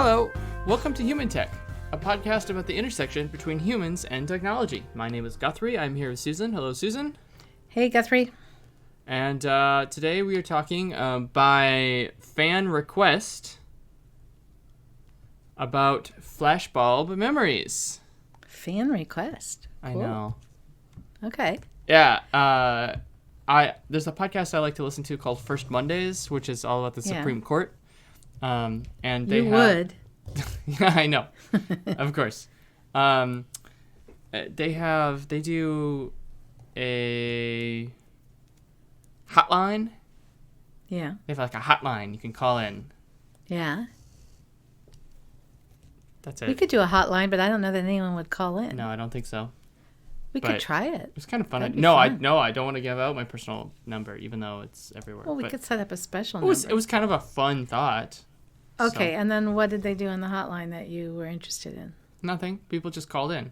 Hello, welcome to Human Tech, a podcast about the intersection between humans and technology. My name is Guthrie. I'm here with Susan. Hello, Susan. Hey, Guthrie. And today we are talking by fan request about Flashbulb memories. Fan request. I Cool. know. Okay. Yeah. There's a podcast I like to listen to called First Mondays, which is all about the Supreme Court. And they would. Yeah, I know. Of course. They do a hotline. Yeah. They have like a hotline you can call in. Yeah. That's it. We could do a hotline, but I don't know that anyone would call in. No, I don't think so. We could try it. It's kind of fun. That'd be No, fun. I don't want to give out my personal number, even though it's everywhere. Well, we But could set up a special it number. was kind of a fun thought. Okay, So, and then what did they do in the hotline that you were interested in? nothing. People just called in.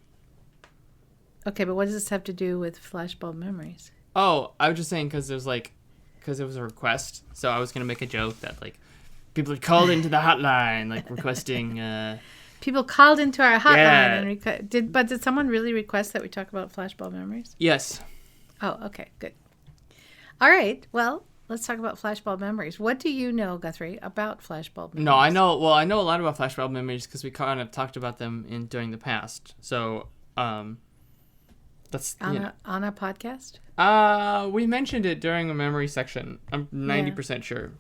Okay, but what does this have to do with Flashbulb memories? Oh, I was just saying because it was a request. So I was gonna make a joke that like people had called into the hotline, like requesting. People called into our hotline Yeah. and did someone really request that we talk about Flashbulb memories? Yes. Oh, okay, good. All right, well, let's talk about Flashbulb memories. What do you know, Guthrie, about Flashbulb memories? No, I know. Well, I know a lot about Flashbulb memories because we kind of talked about them during the past. So, that's On a podcast? we mentioned it during a memory section. I'm 90% sure.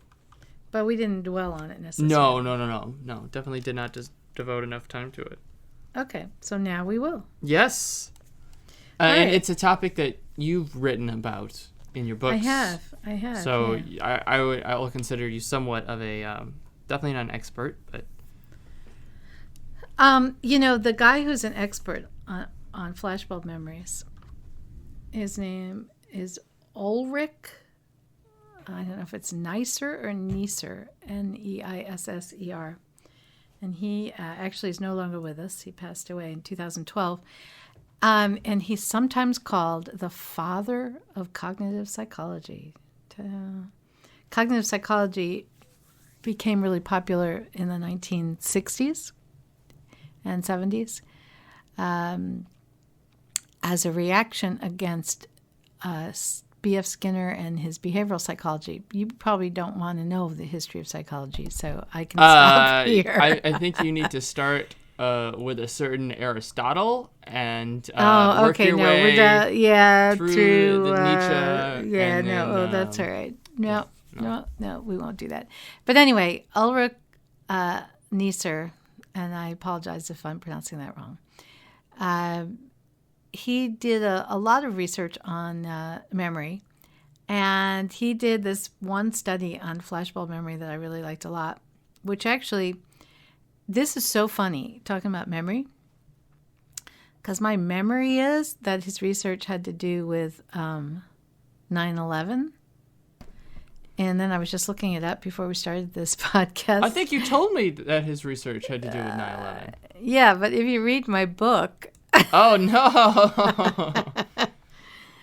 But we didn't dwell on it necessarily. No. Definitely did not just devote enough time to it. Okay, so now we will. Yes. All And right. it's a topic that you've written about in your books. I have. So yeah. I will consider you somewhat of a definitely not an expert, but The guy who's an expert on Flashbulb memories, his name is Ulrich. I don't know if it's Neisser or Neisser, Neisser. And he actually is no longer with us. He passed away in 2012. And he's sometimes called the father of cognitive psychology. Cognitive psychology became really popular in the 1960s and 70s as a reaction against B.F. Skinner and his behavioral psychology. You probably don't want to know the history of psychology, so I can stop here. I think you need to start with a certain Aristotle and work your way through the Nietzsche. That's all right. No, we won't do that. But anyway, Ulrich Neisser, and I apologize if I'm pronouncing that wrong. He did a lot of research on memory, and he did this one study on flashbulb memory that I really liked a lot, which actually, this is so funny, talking about memory, because my memory is that his research had to do with 9/11. And then I was just looking it up before we started this podcast. I think you told me that his research had to do with 9/11. Yeah, but if you read my book... Oh, no.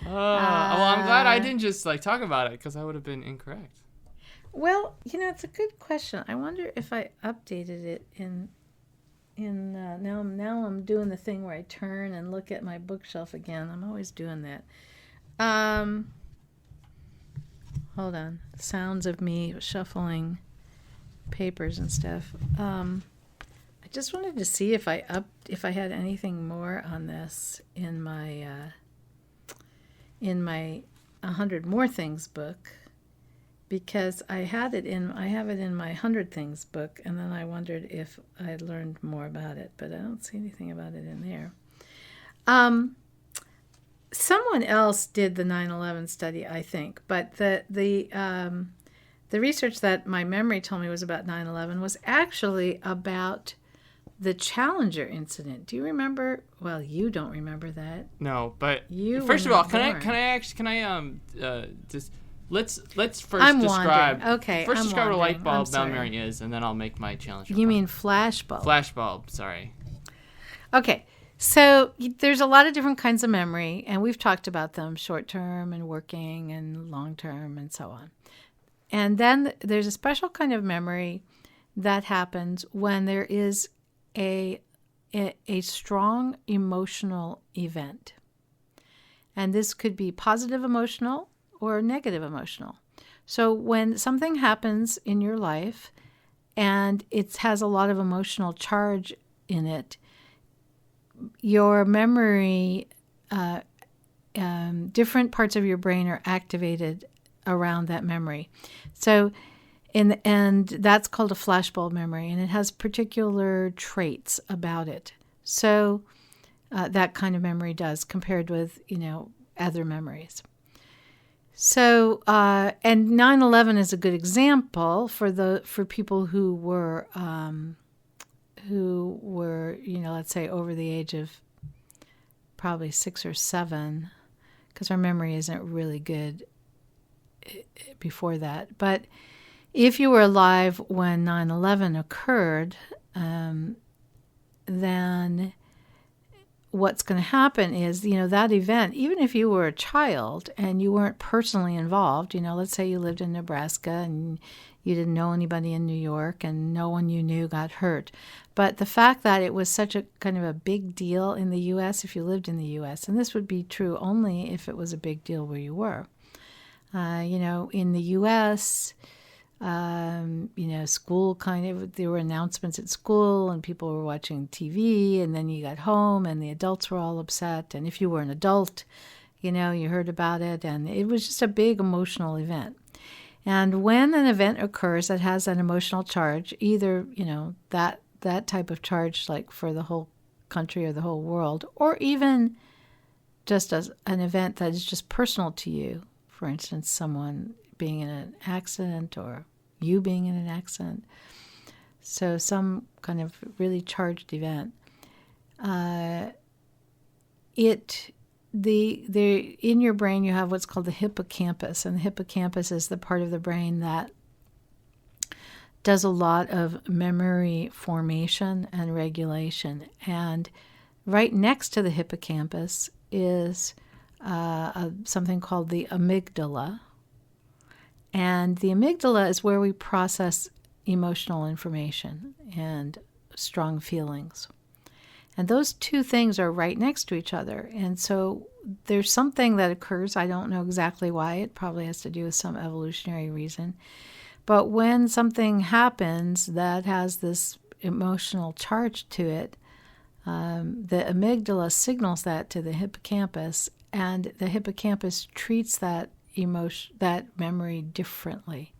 Well, I'm glad I didn't just talk about it because I would have been incorrect. Well, it's a good question. I wonder if I updated it in now I'm doing the thing where I turn and look at my bookshelf again. I'm always doing that. Hold on. Sounds of me shuffling papers and stuff. I just wanted to see if I had anything more on this in my 100 More Things book, because I have it in my 100 Things book, and then I wondered if I had learned more about it, but I don't see anything about it in there. Someone else did the 9/11 study, I think, but the research that my memory told me was about 9/11 was actually about the Challenger incident. Do you remember? Well, you don't remember that. No, but You first of were all, not can I just let's first I'm describe. wandering. Okay, First I'm describe what a light wandering. I'm bulb sorry. memory is, and then I'll make my challenge. You mean flashbulb? Flashbulb? Sorry. Okay. So there's a lot of different kinds of memory, and we've talked about them, short-term and working and long-term and so on. And then there's a special kind of memory that happens when there is a strong emotional event. And this could be positive emotional or negative emotional. So when something happens in your life and it has a lot of emotional charge in it, your memory, different parts of your brain are activated around that memory. So and that's called a flashbulb memory, and it has particular traits about it. So that kind of memory does, compared with, other memories. So, and 9/11 is a good example for people who were, let's say over the age of probably 6 or 7, because our memory isn't really good before that. But if you were alive when 9/11 occurred, then what's going to happen is, that event, even if you were a child and you weren't personally involved, let's say you lived in Nebraska and you didn't know anybody in New York and no one you knew got hurt. But the fact that it was such a kind of a big deal in the U.S., if you lived in the U.S., and this would be true only if it was a big deal where you were. In the U.S., school there were announcements at school and people were watching TV, and then you got home and the adults were all upset. And if you were an adult, you heard about it, and it was just a big emotional event. And when an event occurs that has an emotional charge, either, that type of charge, like for the whole country or the whole world, or even just as an event that is just personal to you, for instance, someone being in an accident or you being in an accident. So some kind of really charged event. In your brain you have what's called the hippocampus, and the hippocampus is the part of the brain that does a lot of memory formation and regulation. And right next to the hippocampus is something called the amygdala. And the amygdala is where we process emotional information and strong feelings. And those two things are right next to each other. And so there's something that occurs. I don't know exactly why. It probably has to do with some evolutionary reason. But when something happens that has this emotional charge to it, the amygdala signals that to the hippocampus, and the hippocampus treats that memory differently,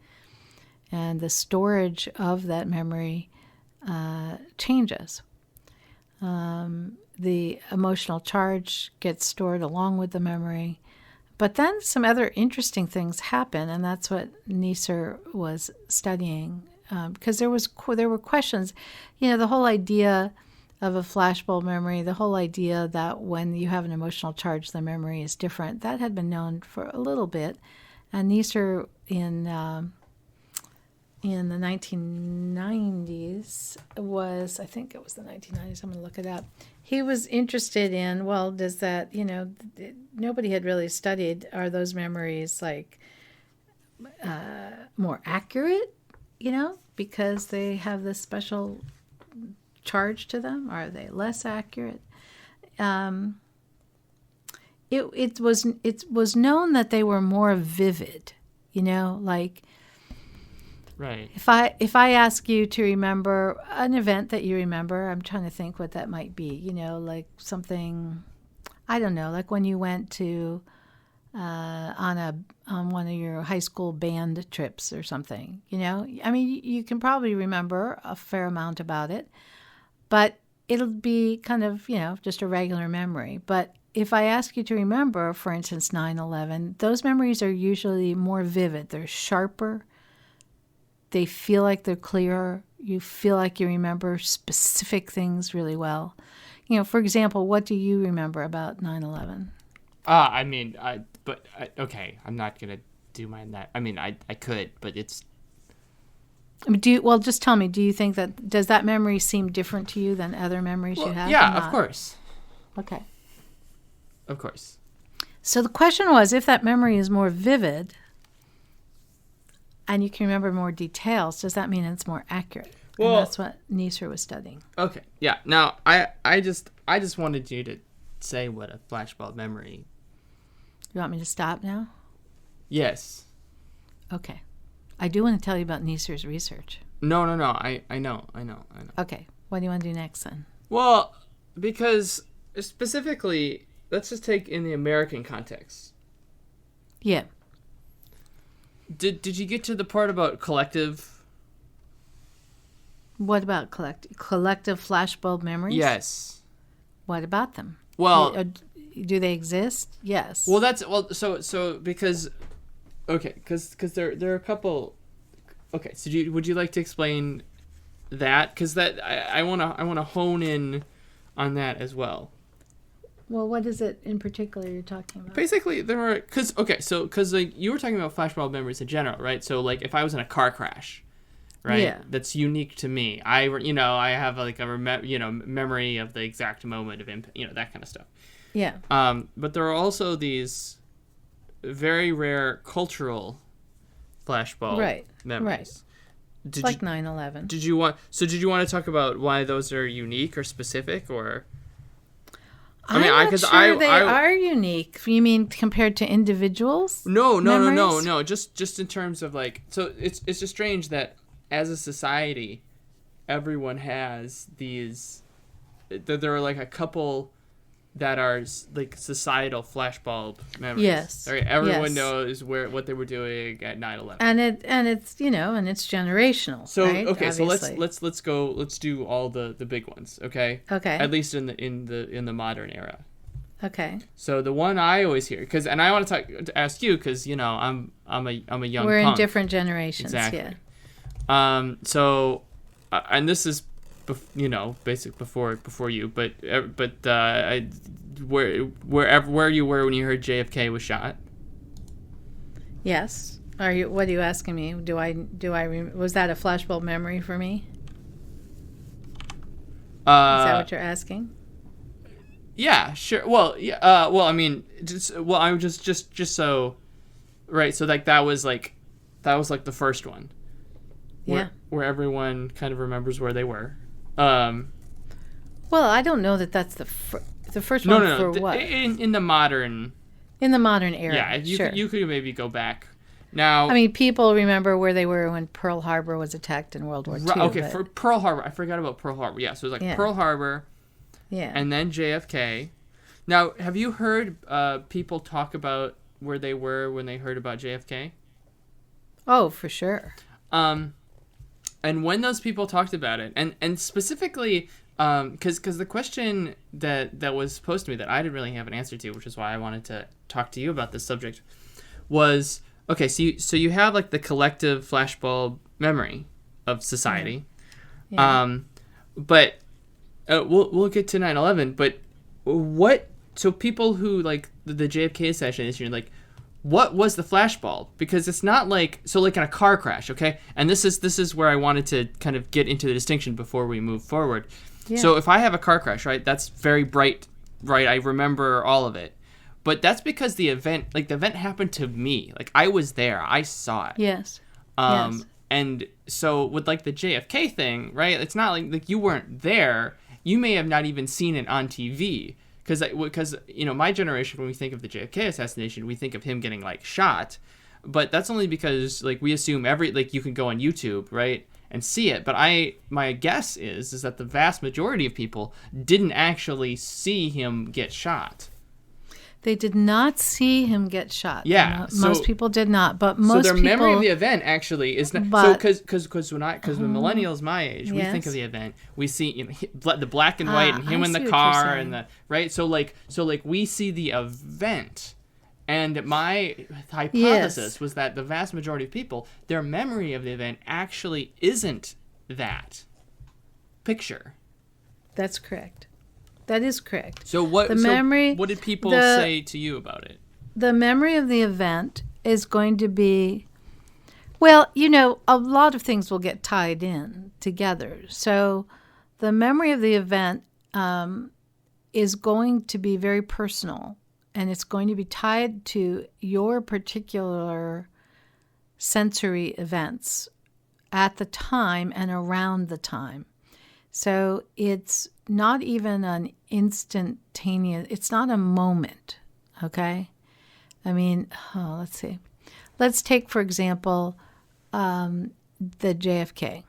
and the storage of that memory changes. The emotional charge gets stored along with the memory, but then some other interesting things happen, and that's what Neisser was studying, because there were questions. The whole idea of a flashbulb memory, the whole idea that when you have an emotional charge, the memory is different, that had been known for a little bit. And Neisser in the 1990s I think it was the 1990s, I'm going to look it up. He was interested in, well, does that, nobody had really studied, are those memories like more accurate, because they have this special charge to them? Are they less accurate? It was known that they were more vivid, like right. If I ask you to remember an event that you remember, I'm trying to think what that might be, like something, I don't know, like when you went to on one of your high school band trips or something, I mean, you can probably remember a fair amount about it, but it'll be kind of, just a regular memory. But if I ask you to remember, for instance, 9/11, those memories are usually more vivid. They're sharper. They feel like they're clearer. You feel like you remember specific things really well. For example, what do you remember about 9/11? Okay, I'm not going to do mine that. I mean, I could, but it's... Just tell me, do you think does that memory seem different to you than other memories you have? Yeah, of course. Okay. Of course. So the question was, if that memory is more vivid and you can remember more details, does that mean it's more accurate? Well, and that's what Neisser was studying. Okay, yeah. Now, I just wanted you to say what a flashbulb memory. You want me to stop now? Yes. Okay. I do want to tell you about Neisser's research. No. I know. Okay. What do you want to do next then? Well, because specifically, let's just take in the American context. Yeah. Did you get to the part about collective? What about collective flashbulb memories? Yes. What about them? Well, do they exist? Yes. Well, so because there are a couple. Okay, so would you like to explain that? Because I want to hone in on that as well. Well, what is it in particular you're talking about? Basically, there are because like you were talking about flashbulb memories in general, right? So like if I was in a car crash, right? Yeah. That's unique to me. I have like a memory of the exact moment of impact, that kind of stuff. Yeah. But there are also these very rare cultural flashbulb memories. Right. It's like 9/11. Did you want to talk about why those are unique or specific or? I'm not sure they are unique. You mean compared to individuals? No. Just in terms of like, so it's just strange that as a society, everyone has these. There are like a couple that are like societal flashbulb memories. Yes. Right? Everyone knows what they were doing at 9/11. And it's generational. So right? okay, Obviously. so let's do all the big ones, okay? Okay. At least in the modern era. Okay. So the one I always hear, and I want to ask you because I'm a young. We're punk. in different generations. Exactly. Yeah. So, and this is, basic before you, but where you were when you heard JFK was shot. Yes. What are you asking me? Was that a flashbulb memory for me? Is that what you're asking? Yeah, sure. Well, yeah. Well, I mean, I'm just so, right. So like that was like the first one. Where everyone kind of remembers where they were. Well, I don't know that that's the first one. No. For what? In the modern. In the modern era. Yeah, sure. You could maybe go back. Now, I mean, people remember where they were when Pearl Harbor was attacked in World War II. Okay, for Pearl Harbor, I forgot about Pearl Harbor. Yeah, so it was like Pearl Harbor. Yeah. And then JFK. Now, have you heard people talk about where they were when they heard about JFK? Oh, for sure. And when those people talked about it, and specifically, because the question that was posed to me that I didn't really have an answer to, which is why I wanted to talk to you about this subject, was, okay, so you have like the collective flashbulb memory of society. Yeah. But we'll get to 9/11, but so people who like the JFK assassination, like, what was the flashbulb? Because it's not like, so like in a car crash, okay? And this is where I wanted to kind of get into the distinction before we move forward. Yeah. So if I have a car crash, right, that's very bright, right? I remember all of it. But that's because the event happened to me. Like, I was there. I saw it. Yes. Yes. And so with like the JFK thing, right, it's not like you weren't there. You may have not even seen it on TV. Because my generation, when we think of the JFK assassination, we think of him getting like shot, but that's only because like we assume you can go on YouTube, right, and see it. But my guess is that the vast majority of people didn't actually see him get shot. They did not see him get shot. Yeah, most people did not, but most people. So their people, memory of the event actually is not. Because when millennials my age, we think of the event, we see the black and white and him in the car and the right. So we see the event, and my hypothesis was that the vast majority of people, their memory of the event actually isn't that picture. That's correct. That is correct. So what did people say to you about it? The memory of the event is going to be, well, a lot of things will get tied in together. So the memory of the event is going to be very personal, and it's going to be tied to your particular sensory events at the time and around the time. So it's not even an instantaneous, it's not a moment, okay? I mean, let's see. Let's take, for example, the JFK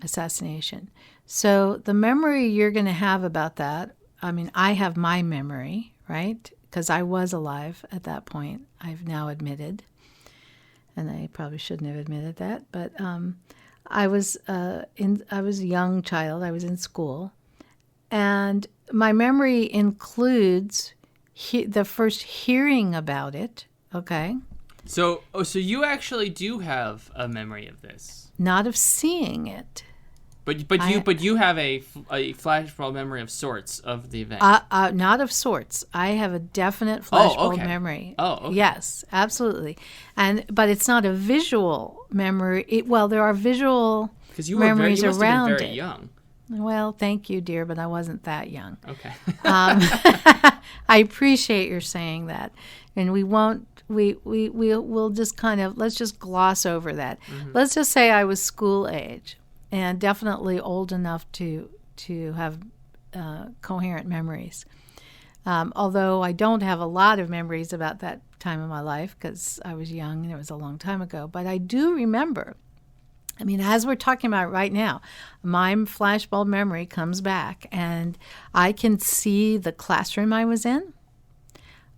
assassination. So the memory you're going to have about that, I mean, I have my memory, right? Because I was alive at that point, I've now admitted. And I probably shouldn't have admitted that, but I was a young child. I was in school, and my memory includes the first hearing about it. Okay. So you actually do have a memory of this, not of seeing it. But you have a flashbulb memory of sorts of the event. Not of sorts. I have a definite flashbulb memory. Oh, okay. Yes, absolutely. But it's not a visual memory. There are visual memories you must around have been very it. young. Well, thank you, dear, but I wasn't that young. Okay. I appreciate your saying that, and we'll just kind of, let's just gloss over that. Mm-hmm. Let's just say I was school age. And definitely old enough to have coherent memories. Although I don't have a lot of memories about that time in my life because I was young and it was a long time ago. But I do remember, I mean, as we're talking about right now, my flashbulb memory comes back and I can see the classroom I was in.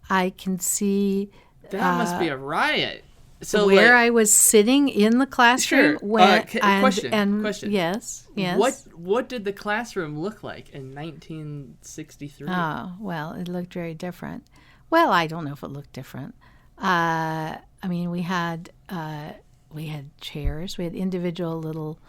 I can see... That must be a riot. So where I was sitting in the classroom. Sure. Question. Yes. What did the classroom look like in 1963? Oh, well, it looked very different. Well, I don't know if it looked different. I mean, we had chairs. We had individual little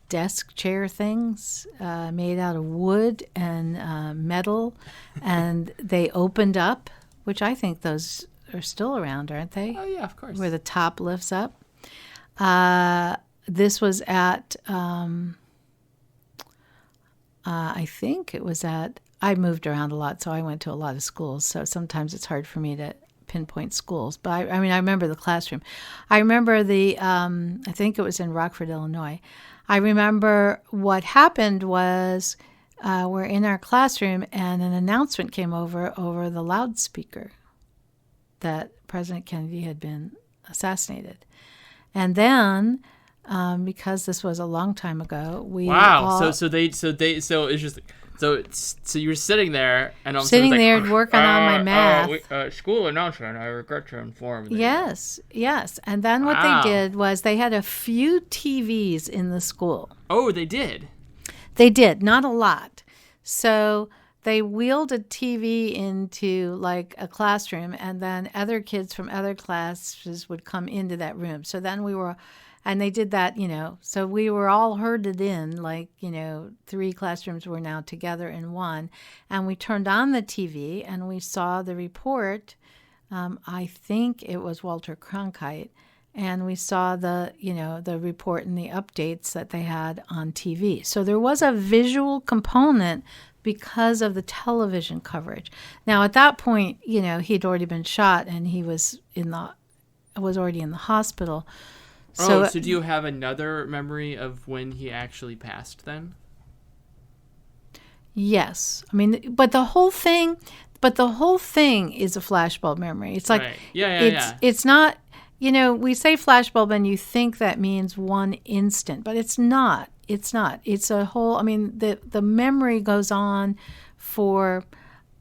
desk chair things made out of wood and metal, and they opened up, which I think those are still around, aren't they? Oh, yeah, of course. Where the top lifts up. This was at, I think it was at, I moved around a lot, so I went to a lot of schools, so sometimes it's hard for me to pinpoint schools. But I mean, I remember the classroom. I remember I think it was in Rockford, Illinois. I remember what happened was we're in our classroom and an announcement came over the loudspeaker that President Kennedy had been assassinated. And then, because this was a long time ago, so you were sitting there and I'm sitting there working on my math. School announcement. I regret to inform. Yes. And then what they did was they had a few TVs in the school. Oh, they did. They did, not a lot. So they wheeled a TV into like a classroom, and then other kids from other classes would come into that room. So then and they did that, so we were all herded in, like, 3 classrooms were now together in one. And we turned on the TV and we saw the report. I think it was Walter Cronkite. And we saw the report and the updates that they had on TV. So there was a visual component because of the television coverage. Now, at that point, he'd already been shot and he was already in the hospital. So do you have another memory of when he actually passed then? Yes. I mean, but the whole thing is a flashbulb memory. It's like, right. Yeah. It's not, we say flashbulb and you think that means one instant, but it's not. It's not. It's a whole, I mean, the memory goes on for,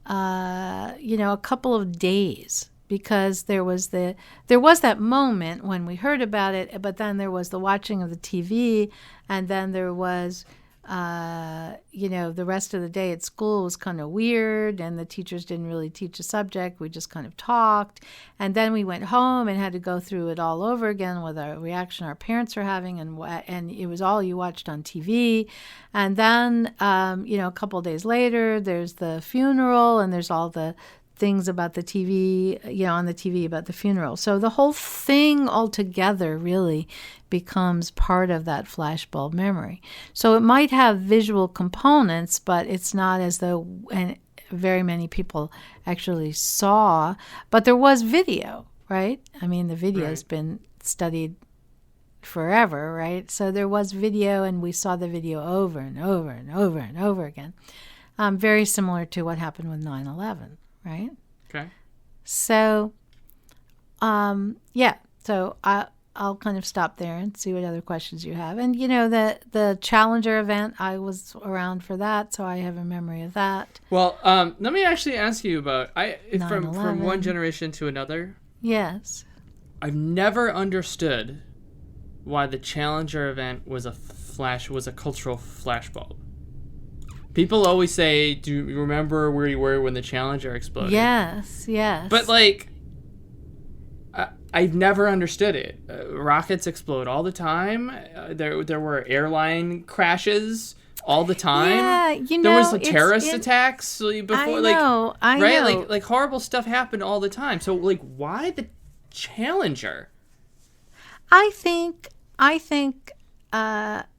a couple of days, because there was that moment when we heard about it, but then there was the watching of the TV, and then there was, the rest of the day at school was kind of weird, and the teachers didn't really teach a subject. We just kind of talked. And then we went home and had to go through it all over again with a reaction our parents were having, and it was all you watched on TV. And then, a couple of days later, there's the funeral, and there's all the things about the TV, on the TV about the funeral. So the whole thing altogether really becomes part of that flashbulb memory. So it might have visual components, but it's not as though very many people actually saw. But there was video, right? I mean, the video has been studied forever, right? So there was video, and we saw the video over and over and over and over again. Very similar to what happened with 9/11, right? Okay. So, so I'll kind of stop there and see what other questions you have. And, the Challenger event, I was around for that, so I have a memory of that. Well, let me actually ask you about from one 9/11. generation to another. Yes. I've never understood why the Challenger event was a cultural flashbulb. People always say, "Do you remember where you were when the Challenger exploded?" Yes. But I've never understood it. Rockets explode all the time. There were airline crashes all the time. Yeah, there was terrorist attacks before. I know. Like horrible stuff happened all the time. So why the Challenger? I think,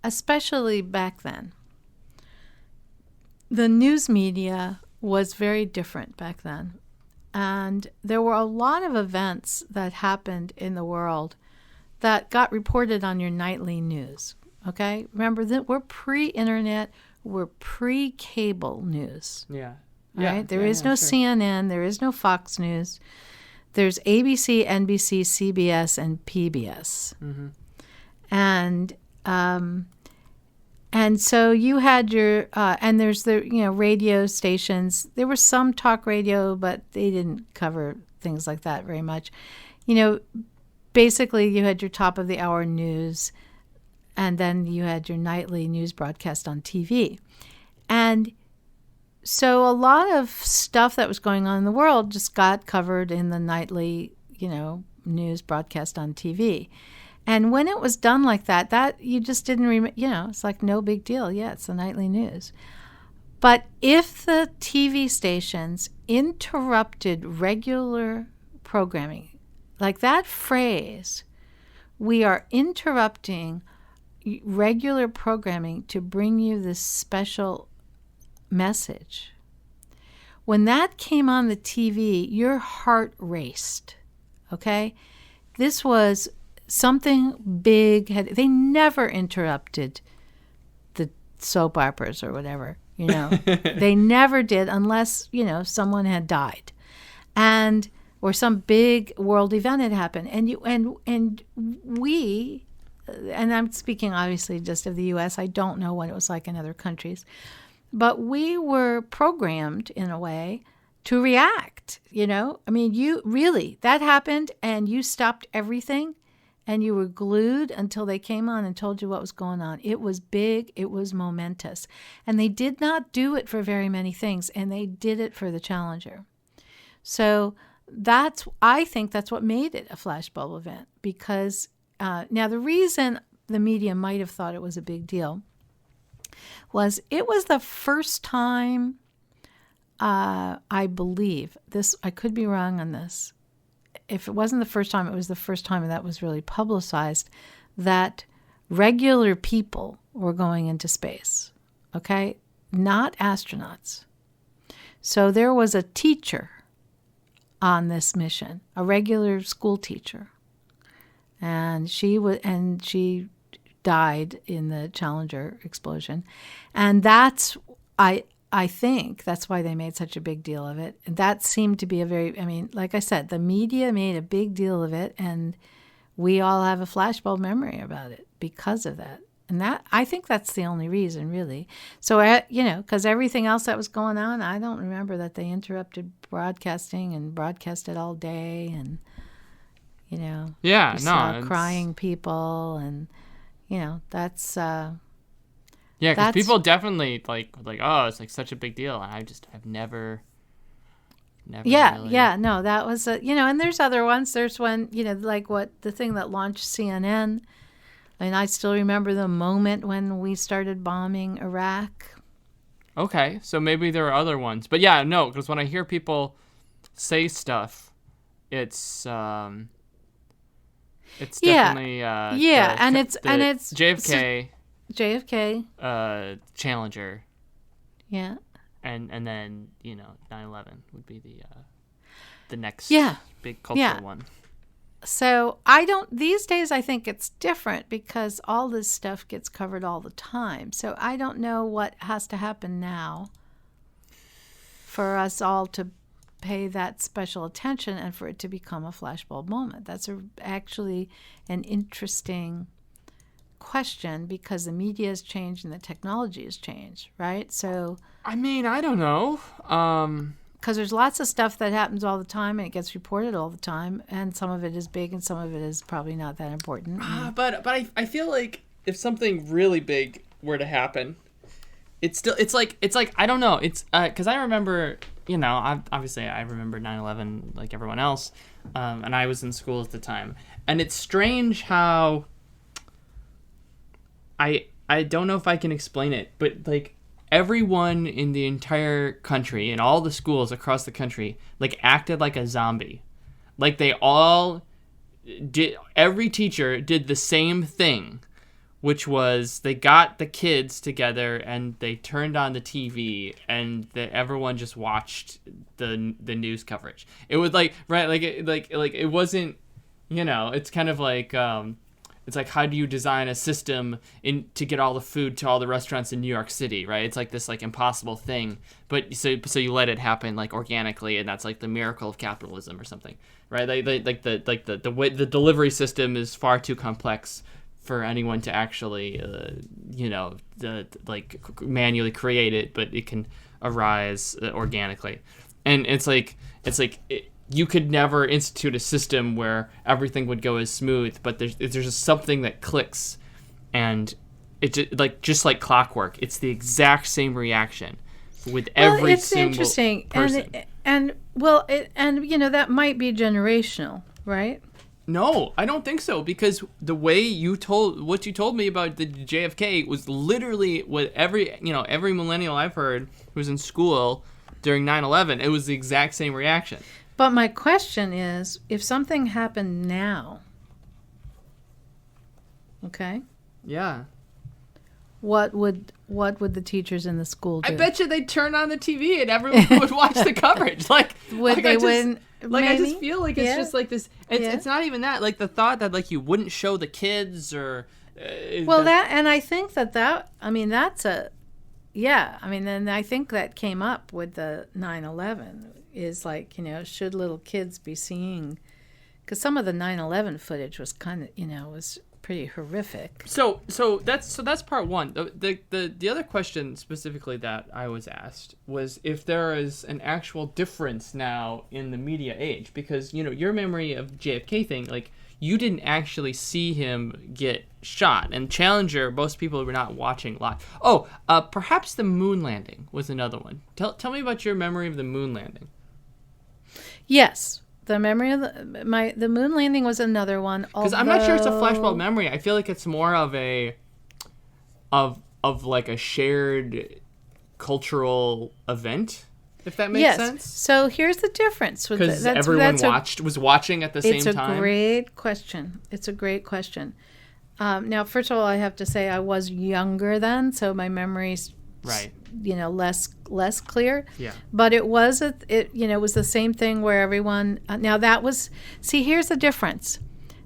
especially back then, the news media was very different back then. And there were a lot of events that happened in the world that got reported on your nightly news. Okay? Remember that we're pre-internet, we're pre-cable news. Yeah. Right? There is no CNN, there is no Fox News. There's ABC, NBC, CBS, and PBS. Mm-hmm. And so you had your, and there's the, radio stations. There was some talk radio, but they didn't cover things like that very much. Basically you had your top of the hour news, and then you had your nightly news broadcast on TV. And so a lot of stuff that was going on in the world just got covered in the nightly, news broadcast on TV. And when it was done like that you just didn't remember, it's like no big deal. Yeah, it's the nightly news. But if the TV stations interrupted regular programming, like that phrase, we are interrupting regular programming to bring you this special message. When that came on the TV, your heart raced, okay? This was something big. They never interrupted the soap operas or whatever, They never did unless, someone had died. Or some big world event had happened. And I'm speaking obviously just of the U.S. I don't know what it was like in other countries. But we were programmed in a way to react, that happened and you stopped everything and you were glued until they came on and told you what was going on. It was big. It was momentous. And they did not do it for very many things, and they did it for the Challenger. So I think that's what made it a flashbulb event, because now the reason the media might have thought it was a big deal was it was the first time, I believe, I could be wrong on this. If it wasn't the first time, it was the first time that was really publicized that regular people were going into space, okay? Not astronauts. So there was a teacher on this mission, a regular school teacher, and she died in the Challenger explosion, and I think that's why they made such a big deal of it. And that seemed to be like I said, the media made a big deal of it, and we all have a flashbulb memory about it because of that. And I think that's the only reason, really. So, because everything else that was going on, I don't remember that they interrupted broadcasting and broadcasted all day, and, saw crying people, and, that's... Yeah, because people definitely like, oh, it's like such a big deal, and I've never. Really... no, that was and there's other ones. There's one, like the thing that launched CNN, and I still remember the moment when we started bombing Iraq. Okay, so maybe there are other ones, but yeah, no, because when I hear people say stuff, it's definitely it's JFK. Challenger. Yeah. And then 9/11 would be the next big cultural one. So these days I think it's different because all this stuff gets covered all the time. So I don't know what has to happen now for us all to pay that special attention and for it to become a flashbulb moment. That's actually an interesting question because the media has changed and the technology has changed, right? So I mean, I don't know. Because there's lots of stuff that happens all the time and it gets reported all the time, and some of it is big and some of it is probably not that important. But I feel like if something really big were to happen, it's like I don't know. It's because I remember, obviously I remember 9/11 like everyone else, and I was in school at the time, and it's strange how I don't know if I can explain it, but like everyone in the entire country and all the schools across the country like acted like a zombie. Like they all did, every teacher did the same thing, which was they got the kids together and they turned on the TV and everyone just watched the news coverage. It was like, right, like it wasn't, it's kind of like it's like, how do you design a system to get all the food to all the restaurants in New York City, right? It's like this like impossible thing, but so you let it happen like organically, and that's like the miracle of capitalism or something, right? The way the delivery system is far too complex for anyone to actually, manually create it, but it can arise organically, and it's like. You could never institute a system where everything would go as smooth, but there's just something that clicks, and it just like clockwork. It's the exact same reaction with every single person. And that might be generational, right? No, I don't think so, because the way what you told me about the JFK was literally what every millennial I've heard who's in school during 9/11, it was the exact same reaction. But my question is, if something happened now, okay? Yeah. What would the teachers in the school do? I bet you they'd turn on the TV and everyone would watch the coverage. I just feel like it's just like this. It's not even that. Like the thought that like you wouldn't show the kids or. And I think that I mean that's a, yeah. I mean then I think that came up with the 9/11. Is like, should little kids be seeing, because some of the 9/11 footage was kind of, was pretty horrific. So that's part one. The other question specifically that I was asked was if there is an actual difference now in the media age, because your memory of JFK thing, like you didn't actually see him get shot, and Challenger, most people were not watching live. Perhaps the moon landing was another one. Tell me about your memory of the moon landing. Yes, the memory of the moon landing was another one. Because I'm not sure it's a flashbulb memory. I feel like it's more of like a shared cultural event, if that makes sense. So here's the difference. Because everyone was watching at the same time. It's a great question. Now, first of all, I have to say I was younger then, so my memory's right. Less clear. Yeah. But it was the same thing where everyone. Here's the difference.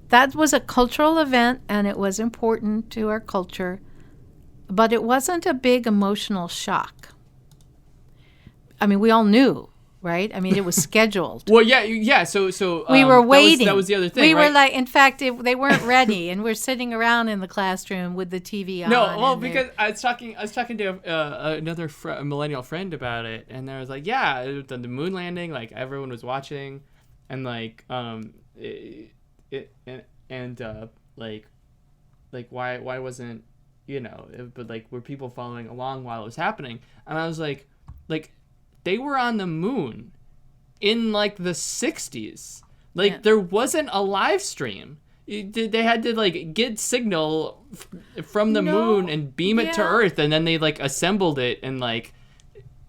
That was a cultural event and it was important to our culture, but it wasn't a big emotional shock. I mean, we all knew, right? I mean, it was scheduled. Well, yeah. So we were waiting. That was the other thing. We right? were like, in fact, they weren't ready, and we're sitting around in the classroom with the TV on. No, well, because I was talking to another millennial friend about it, and I was like, yeah, the moon landing, like everyone was watching, and like why wasn't but like were people following along while it was happening? And I was like. They were on the moon in like the 60s. There wasn't a live stream. They had to like get signal from the moon and beam it to Earth, and then they like assembled it and like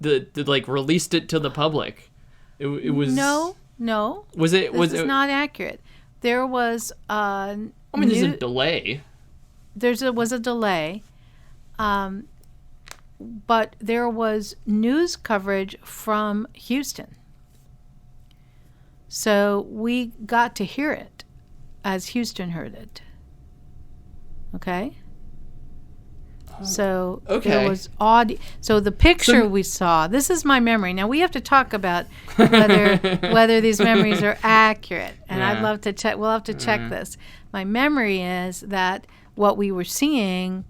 released it to the public. It was no. Was it? This is not accurate. There was. There's a delay. Was a delay. But there was news coverage from Houston. So we got to hear it. as Houston heard it. Okay? So there was audio. So the picture we saw, this is my memory. Now we have to talk about whether these memories are accurate. And I'd love to check. We'll have to check this. My memory is that what we were seeing,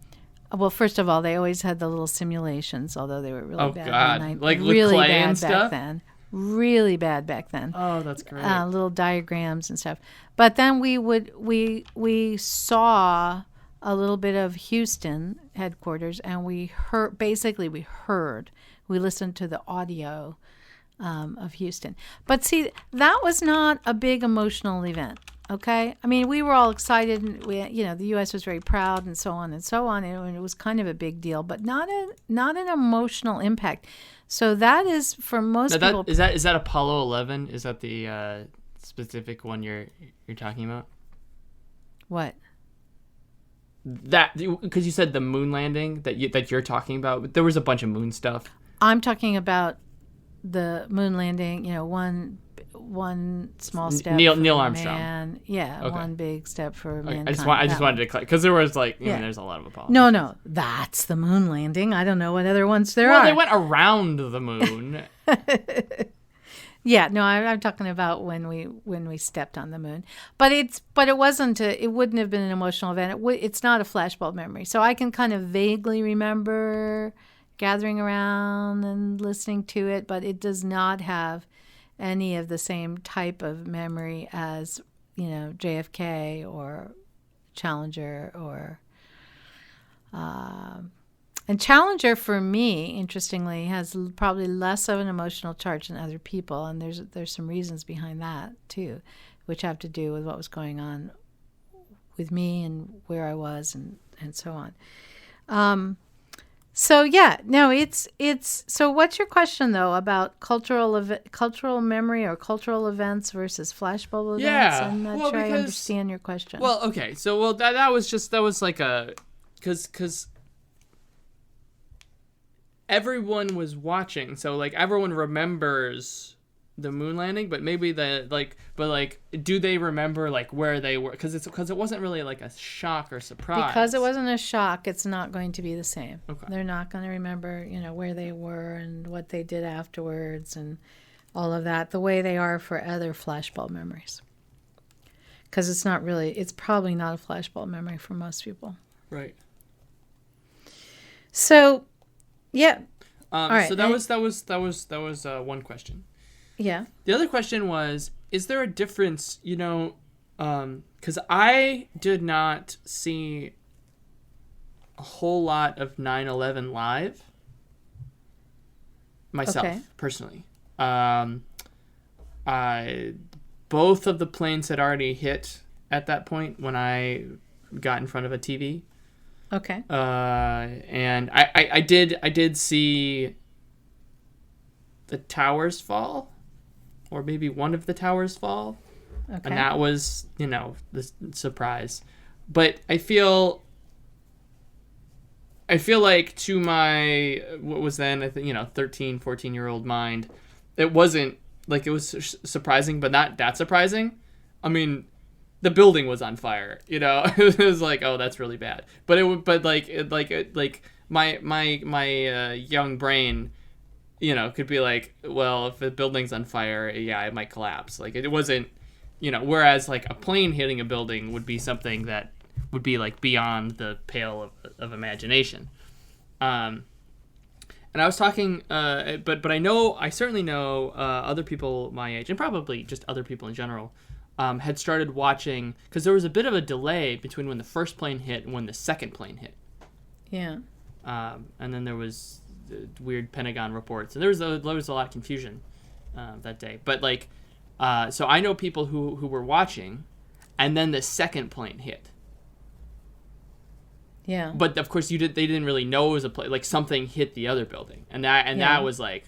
well, first of all, they always had the little simulations, although they were really bad. God. Like with really clay bad and back stuff? then. Really bad back then. Oh, that's great. Little diagrams and stuff. But then we saw a little bit of Houston headquarters, and we listened to the audio of Houston. But see, that was not a big emotional event. Okay, I mean, we were all excited, and the U.S. was very proud, and so on and so on, and it was kind of a big deal, but not an emotional impact. So that is for most people. Is that Apollo 11? Is that the specific one you're talking about? What? That, because you said the moon landing that you're talking about. There was a bunch of moon stuff. I'm talking about the moon landing. One small step. Neil for Armstrong. Man. Yeah, okay. One big step for mankind. I just wanted to clarify, because there was there's a lot of Apollo. No, that's the moon landing. I don't know what other ones there are. Well, they went around the moon. Yeah, no, I'm talking about when we stepped on the moon. But it wasn't. It wouldn't have been an emotional event. It's not a flashbulb memory. So I can kind of vaguely remember gathering around and listening to it, but it does not have any of the same type of memory as JFK or Challenger or. And Challenger, for me, interestingly, has probably less of an emotional charge than other people, and there's some reasons behind that too, which have to do with what was going on with me and where I was and so on. So yeah, no, it's. So what's your question though about cultural memory or cultural events versus flashbulb events? Yeah, I'm not sure I understand your question. Well, okay, so that was like a because. Everyone was watching, so like everyone remembers the moon landing, but maybe do they remember like where they were? Because it wasn't really like a shock or surprise. Because it wasn't a shock, it's not going to be the same. Okay. They're not going to remember, where they were and what they did afterwards and all of that the way they are for other flashbulb memories. Because it's probably not a flashbulb memory for most people. Right. So. Yeah. All right. So that was one question. Yeah. The other question was, is there a difference, because I did not see a whole lot of 9/11 live myself, personally. Both of the planes had already hit at that point when I got in front of a TV. Okay. And I did see the towers fall, or maybe one of the towers fall. Okay. And that was, the surprise. But I feel like to my, what was then, I think, 13, 14-year-old mind, it wasn't, like, it was surprising, but not that surprising. I mean, the building was on fire, It was like, oh, that's really bad. But my young brain, could be like, well, if the building's on fire, yeah, it might collapse. Like, it wasn't, whereas like a plane hitting a building would be something that would be like beyond the pale of imagination. And I was talking, but I certainly know other people my age, and probably just other people in general, had started watching, because there was a bit of a delay between when the first plane hit and when the second plane hit. Yeah. And then there was weird Pentagon reports, and there was a lot of confusion that day. But like, so I know people who were watching, and then the second plane hit. Yeah. But of course, they didn't really know it was a plane. Like, something hit the other building, that was like,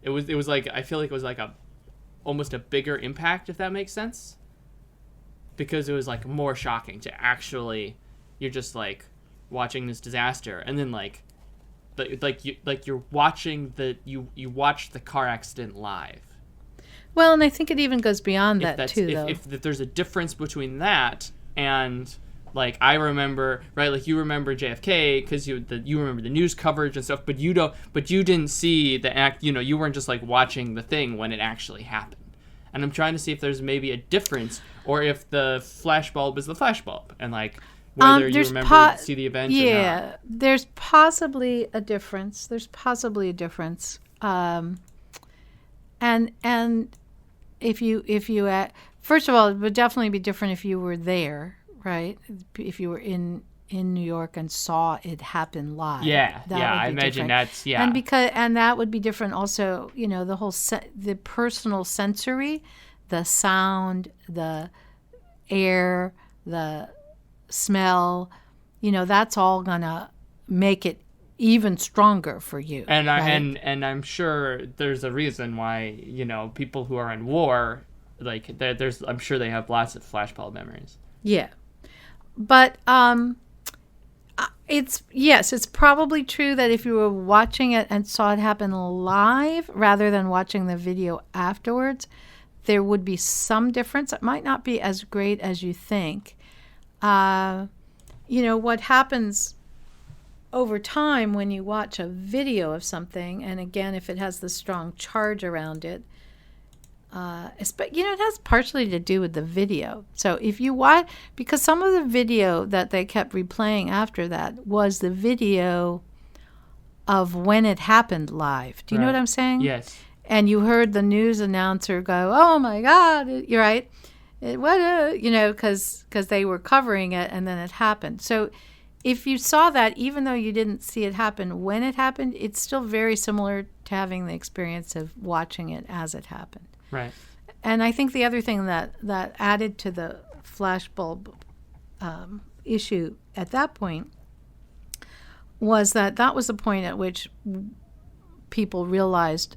it was like, I feel like it was like almost a bigger impact, if that makes sense. Because it was like more shocking to actually, you're just like watching this disaster, and then you're watching you watched the car accident live. Well, and I think it even goes beyond that too, though. If there's a difference between that and like I remember, right? Like you remember JFK because you remember the news coverage and stuff, but you didn't see the act. You weren't just like watching the thing when it actually happened. And I'm trying to see if there's maybe a difference, or if the flashbulb is the flashbulb, and like whether you remember see the event. Yeah, or not. there's possibly a difference. And if you first of all, it would definitely be different if you were there, right? If you were in New York and saw it happen live. Yeah, I imagine that's and that would be different also, the whole the personal sensory, the sound, the air, the smell, that's all gonna make it even stronger for you. And right? and I'm sure there's a reason why, people who are in war, like I'm sure they have lots of flashbulb memories. Yeah. But it's probably true that if you were watching it and saw it happen live rather than watching the video afterwards, there would be some difference. It might not be as great as you think. What happens over time when you watch a video of something, and again, if it has the strong charge around it, it has partially to do with the video. So if you watch, because some of the video that they kept replaying after that was the video of when it happened live. Do you know what I'm saying? Yes. And you heard the news announcer go, "Oh my God!" You're right. Because they were covering it, and then it happened. So if you saw that, even though you didn't see it happen when it happened, it's still very similar to having the experience of watching it as it happened. Right. And I think the other thing that added to the flashbulb issue at that point was that was the point at which people realized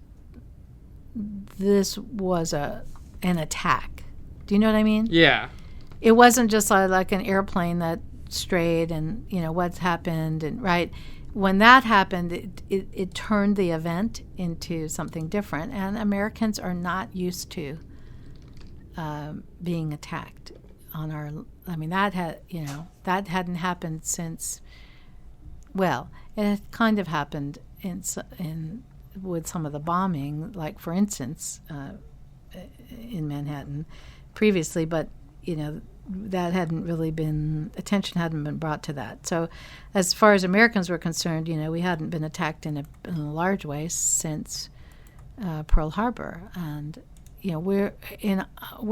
this was an attack. Do you know what I mean? Yeah. It wasn't just like an airplane that strayed and, what's happened. And right. When that happened, it turned the event into something different. And Americans are not used to being attacked on our. I mean, that hadn't happened since. Well, it had kind of happened in with some of the bombing, like for instance, in Manhattan previously, but that hadn't really been, attention hadn't been brought to that. So as far as Americans were concerned, we hadn't been attacked in a large way since Pearl Harbor. And, we're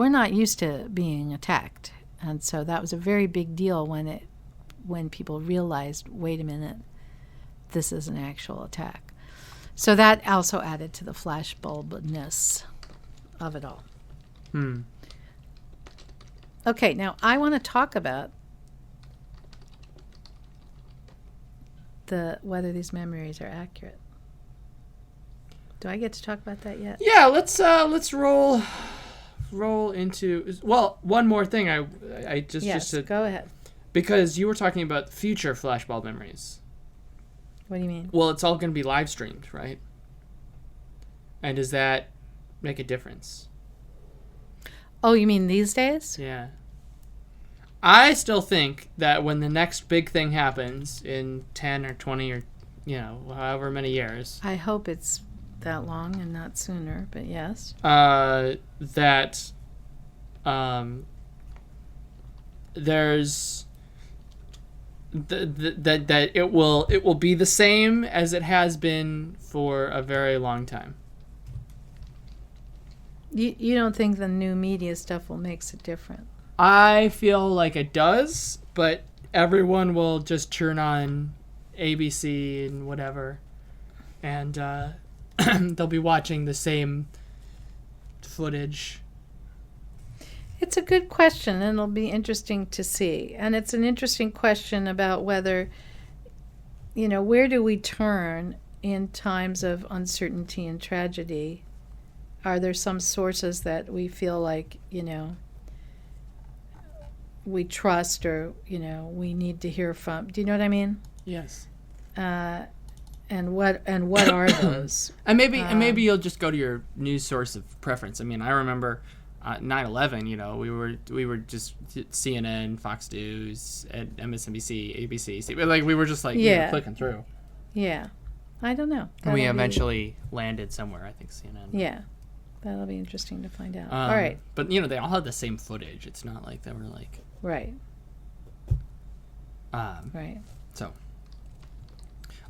not used to being attacked. And so that was a very big deal when people realized, wait a minute, this is an actual attack. So that also added to the flashbulbness of it all. Okay, now I want to talk about whether these memories are accurate. Do I get to talk about that yet? Yeah, let's roll into. Well, one more thing. I just go ahead. Because you were talking about future flashbulb memories. What do you mean? Well, it's all going to be live streamed, right? And does that make a difference? Oh, you mean these days? Yeah. I still think that when the next big thing happens in 10 or 20 or, however many years. I hope it's that long and not sooner, but yes. That there's that it will be the same as it has been for a very long time. You don't think the new media stuff will make it different? I feel like it does, but everyone will just turn on ABC and whatever, and they'll be watching the same footage. It's a good question, and it'll be interesting to see. And it's an interesting question about whether, where do we turn in times of uncertainty and tragedy? Are there some sources that we feel like, we trust or, we need to hear from? Do you know what I mean? Yes. what are those? And maybe you'll just go to your news source of preference. I mean, I remember 9/11. You know, we were just CNN, Fox News, and MSNBC, ABC. Like we were just like clicking through. Yeah, I don't know. And we eventually landed somewhere. I think CNN. Yeah, that'll be interesting to find out. All right, but you know, they all had the same footage. It's not like they were like right. Right. So.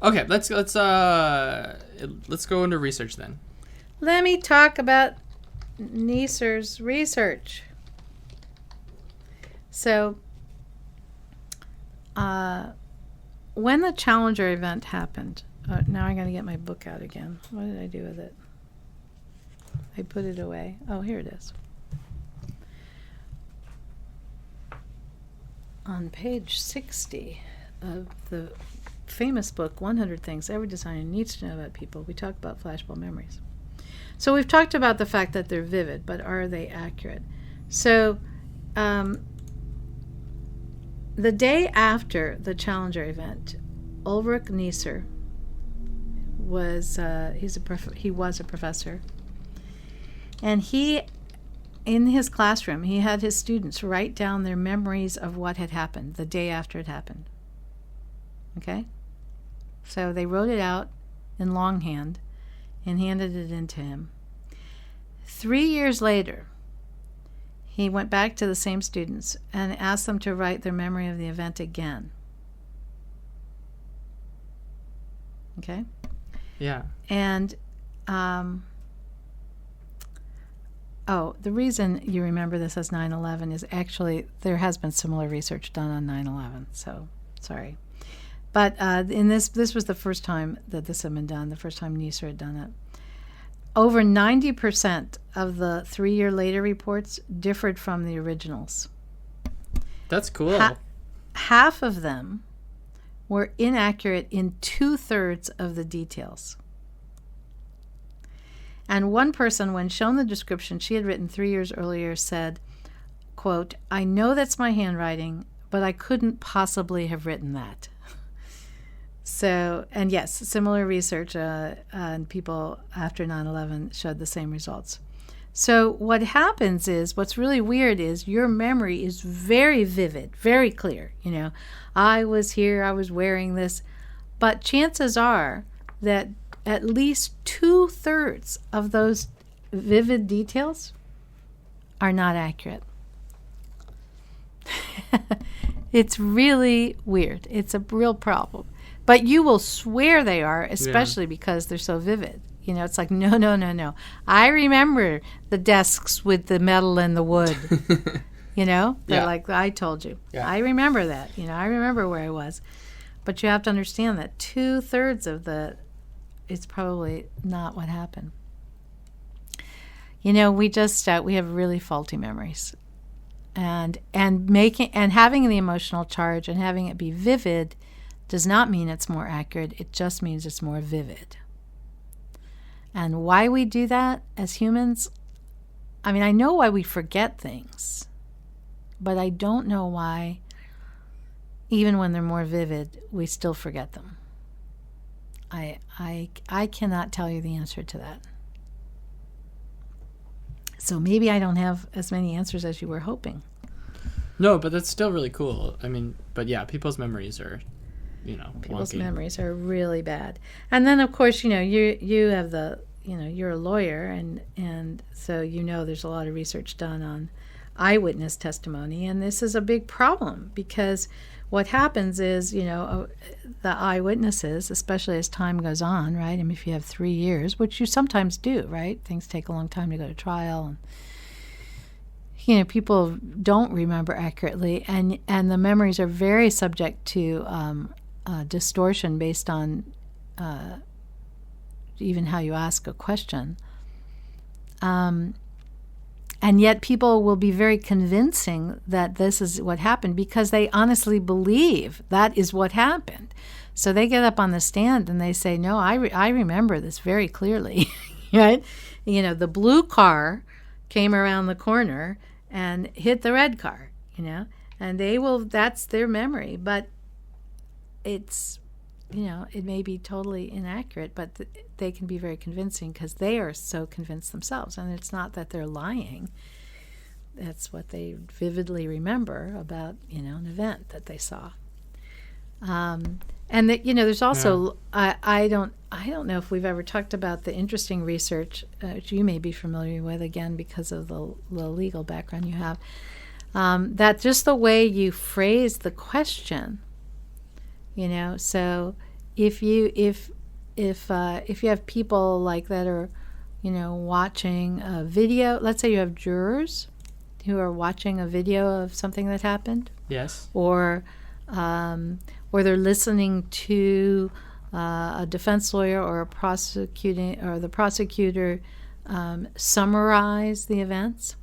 Okay, let's go into research then. Let me talk about Neisser's research. So, when the Challenger event happened, now I got to get my book out again. What did I do with it? I put it away. Oh, here it is. On page 60 of the famous book, 100 Things Every Designer Needs to Know About People, we talk about flashbulb memories. So we've talked about the fact that they're vivid, but are they accurate? So the day after the Challenger event, Ulrich Neisser was he was a professor, and in his classroom, he had his students write down their memories of what had happened the day after it happened. Okay? So they wrote it out in longhand and handed it in to him. 3 years later, he went back to the same students and asked them to write their memory of the event again. Okay? Yeah. And the reason you remember this as 9/11 is actually there has been similar research done on 9/11. So, sorry. But in this was the first time that this had been done, the first time Neisser had done it. Over 90% of the 3 year later reports differed from the originals. That's cool. Half of them were inaccurate in 2/3 of the details. And one person, when shown the description she had written 3 years earlier, said, quote, "I know that's my handwriting, but I couldn't possibly have written that." So, and yes, similar research and people after 9/11 showed the same results. So what happens is, what's really weird is your memory is very vivid, very clear. You know, I was here, I was wearing this. But chances are that at least 2/3 of those vivid details are not accurate. It's really weird. It's a real problem. But you will swear they are, especially because they're so vivid. You know, it's like, no. I remember the desks with the metal and the wood. You know? They're like, I told you. Yeah. I remember that. You know, I remember where I was. But you have to understand that 2/3 of it's probably not what happened. You know, we have really faulty memories. And having the emotional charge and having it be vivid does not mean it's more accurate. It just means it's more vivid. And why we do that as humans, I mean, I know why we forget things, but I don't know why, even when they're more vivid, we still forget them. I cannot tell you the answer to that. So maybe I don't have as many answers as you were hoping. No, but that's still really cool. I mean, but yeah, people's memories are, people's wonky. Memories are really bad. And then, of course, you have you're a lawyer, and so there's a lot of research done on eyewitness testimony, and this is a big problem because what happens is, the eyewitnesses, especially as time goes on, right? I mean, if you have 3 years, which you sometimes do, right? Things take a long time to go to trial, and people don't remember accurately, and the memories are very subject to distortion based on even how you ask a question. And yet people will be very convincing that this is what happened because they honestly believe that is what happened. So they get up on the stand and they say, no, I remember this very clearly. Right? The blue car came around the corner and hit the red car, and that's their memory. But it's it may be totally inaccurate, but they can be very convincing because they are so convinced themselves. And it's not that they're lying. That's what they vividly remember about, an event that they saw. And that, there's also, I don't know if we've ever talked about the interesting research, which you may be familiar with, again, because of the legal background you have, that just the way you phrase the question, so if you have people like that are, watching a video, let's say you have jurors who are watching a video of something that happened. Yes. Or they're listening to a defense lawyer or the prosecutor summarize the events.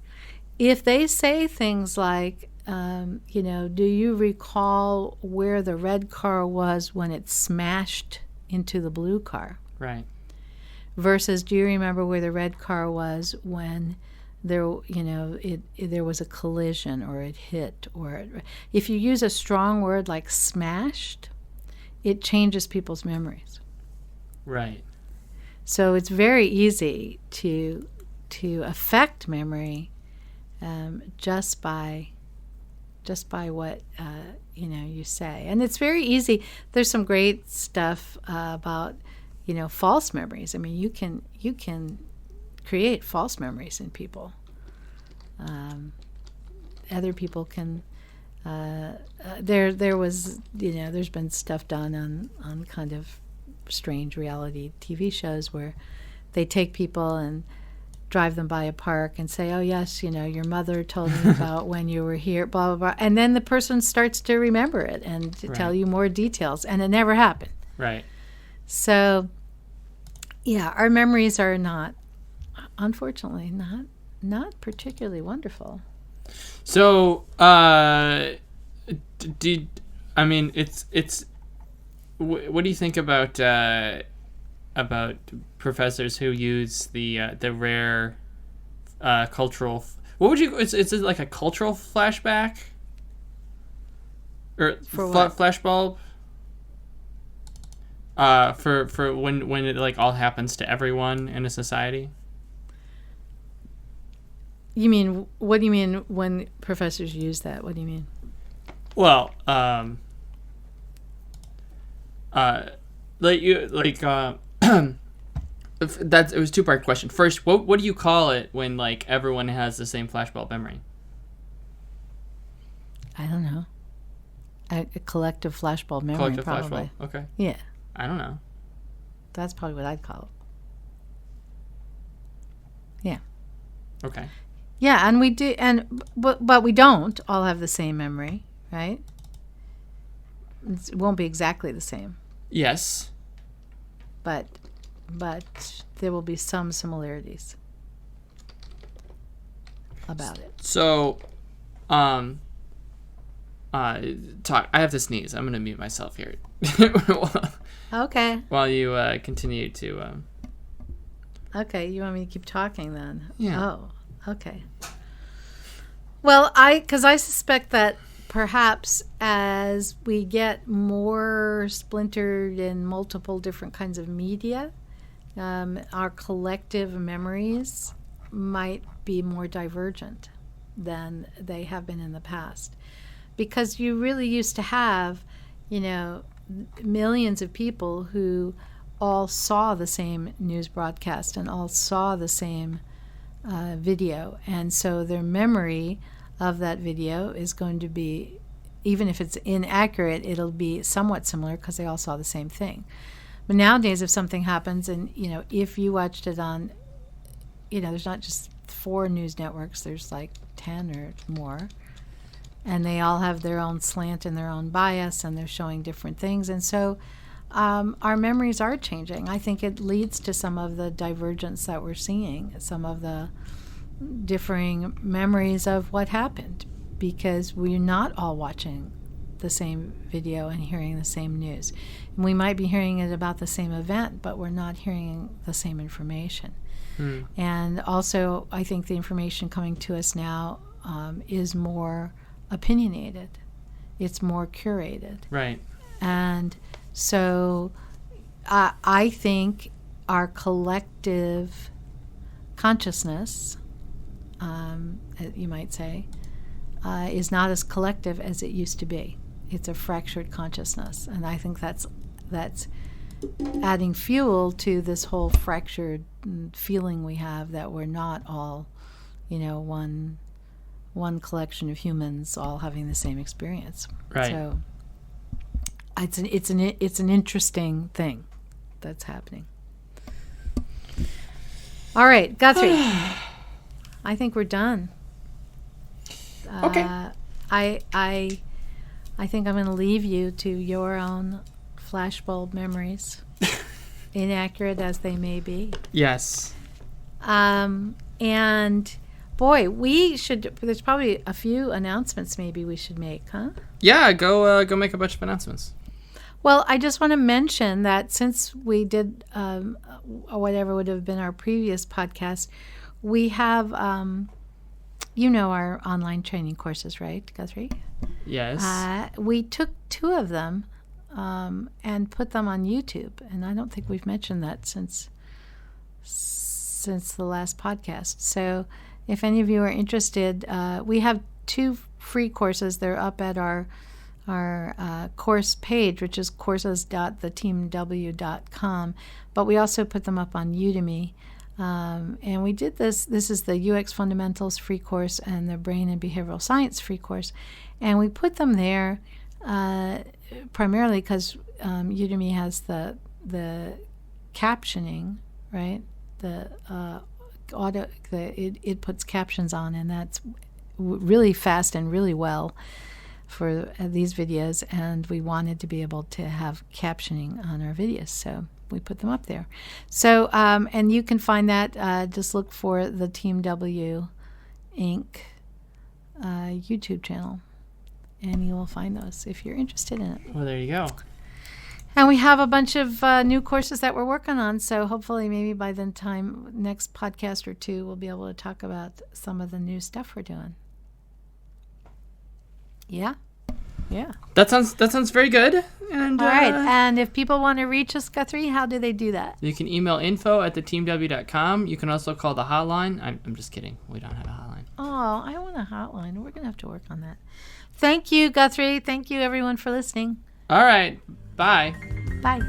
If they say things like, do you recall where the red car was when it smashed into the blue car? Right. Versus, do you remember where the red car was when there was a collision or it hit? Or if you use a strong word like smashed, it changes people's memories. Right. So it's very easy to affect memory just by what you say. And it's very easy. There's some great stuff about false memories. I mean, you can create false memories in people. Other people can. There was there's been stuff done on kind of strange reality TV shows where they take people and drive them by a park and say, oh yes, your mother told me about when you were here, blah blah blah, and then the person starts to remember it and to tell you more details, and it never happened. Right. So, yeah, our memories are unfortunately not particularly wonderful. So, what do you think about professors who use the rare cultural? What would you? It's like a cultural flashback or flashbulb. For when it like all happens to everyone in a society. You mean, what do you mean when professors use that? What do you mean? Well, it was a two-part question. First, what do you call it when like everyone has the same flashbulb memory? I don't know. A collective flashbulb memory, Collective probably. flashbulb. Okay. Yeah. I don't know. That's probably what I'd call it. Yeah. Okay. Yeah, and we do, but we don't all have the same memory, right? It won't be exactly the same. Yes. But there will be some similarities about it. So, talk. I have to sneeze. I'm gonna mute myself here. Okay. While you continue to. Okay, you want me to keep talking then? Yeah. Oh, okay. Well, because I suspect that perhaps as we get more splintered in multiple different kinds of media, our collective memories might be more divergent than they have been in the past. Because you really used to have, millions of people who all saw the same news broadcast and all saw the same video. And so their memory of that video is going to be, even if it's inaccurate, it'll be somewhat similar because they all saw the same thing. But nowadays, if something happens and, if you watched it on, there's not just 4 news networks, there's like 10 or more. And they all have their own slant and their own bias, and they're showing different things. And so our memories are changing. I think it leads to some of the divergence that we're seeing, some of the differing memories of what happened, because we're not all watching the same video and hearing the same news. And we might be hearing it about the same event, but we're not hearing the same information. And also, I think the information coming to us now is more opinionated. It's more curated. Right. And So I think our collective consciousness, you might say, is not as collective as it used to be. It's a fractured consciousness, and I think that's adding fuel to this whole fractured feeling we have that we're not all, one collection of humans all having the same experience. Right. So it's an interesting thing that's happening. All right, Guthrie. I think we're done. Okay. I think I'm going to leave you to your own flashbulb memories, inaccurate as they may be. Yes. And boy, there's probably a few announcements maybe we should make, huh? Yeah, go make a bunch of announcements. Well, I just want to mention that since we did whatever would have been our previous podcast, we have, our online training courses, right, Guthrie? Yes. We took 2 of them and put them on YouTube, and I don't think we've mentioned that since the last podcast. So if any of you are interested, we have 2 free courses. They're up at our course page, which is courses.theteamw.com, but we also put them up on Udemy. And we did this is the UX Fundamentals free course and the Brain and Behavioral Science free course, and we put them there primarily because Udemy has the captioning, right? It puts captions on, and that's really fast and really well for these videos, and we wanted to be able to have captioning on our videos, so we put them up there. So, and you can find that, just look for the Team W Inc. YouTube channel, and you will find those if you're interested in it. Well, there you go. And we have a bunch of new courses that we're working on, so hopefully maybe by the time next podcast or 2, we'll be able to talk about some of the new stuff we're doing. Yeah. That sounds very good. And all right. And if people want to reach us, Guthrie, how do they do that? You can email info@theteamw.com. You can also call the hotline. I'm just kidding. We don't have a hotline. Oh, I want a hotline. We're gonna have to work on that. Thank you, Guthrie. Thank you, everyone, for listening. All right. Bye. Bye.